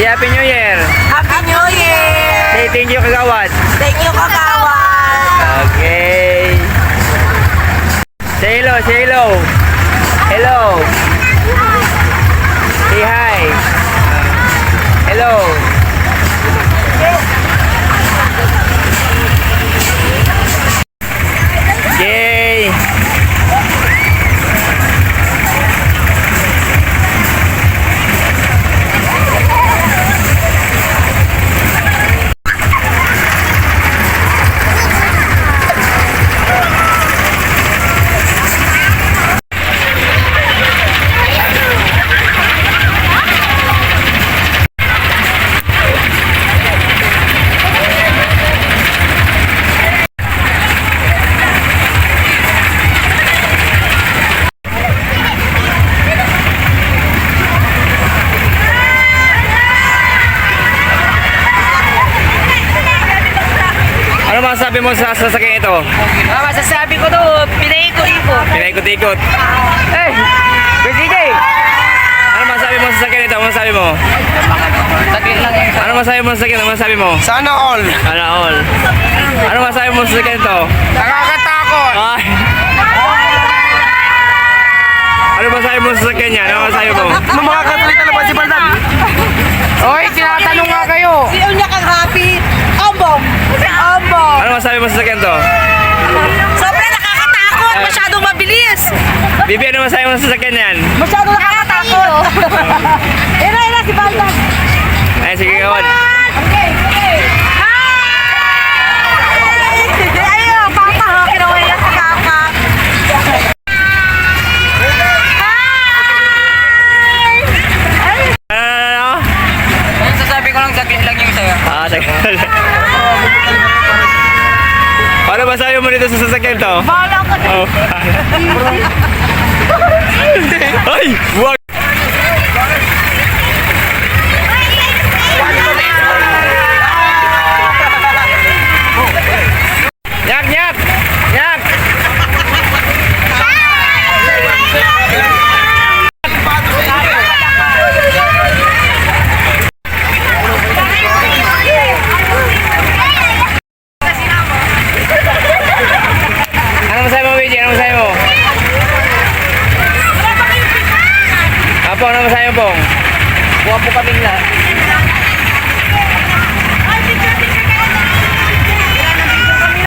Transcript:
Happy New Year. Happy New Year! Say thank you, Kagawad. Thank you, Kagawad! Okay. Say hello, say hello. Hello. Say hi. Hello. Yay. Ano masasabi mo sa sasakyan ito? Masasabi ko to, pinaikot-ikot. Pinaikot-ikot. Hey! Kuya CJ! Ano masasabi mo sa sasakyan ito? Ano masasabi mo? Saglit lang yan. Ano masasabi mo sa sasakyan? Ano masasabi mo? Sana all. Ano all? Ano masasabi mo sa sasakyan ito? Nakakatakot. Ay! Ano masasabi mo sa sasakyan niya? Ano masasabi mo? Mga katuloy talaga si Baldan. Oy, tinatanong nga kayo. Si Unya kang happy. Ombong! Ombong! Ano masasabi mo sa sasakyan to? Sobrang nakakatakot! Masyadong mabilis! Bibi, ano masasabi mo sa sasakyan yan? Masyadong nakakatakot! Ira, si Baldan! Ay, sige, kawan. Okay, okay! Hi! Ayun, papa ha, kinawala sa papa. Ano? Sasabi ko lang saglit lang yung sa'yo. Ah, sige. Ano masasabi mo dito sa sasakyan to? Bahala ka na! Oh. Ay! Wag! Nyak! Nyak! Nyak! Ano masasabi mo, BJ? Ano masasabi mo? Apo, ano masasabi mo, Pong? Buwan po kaming lahat.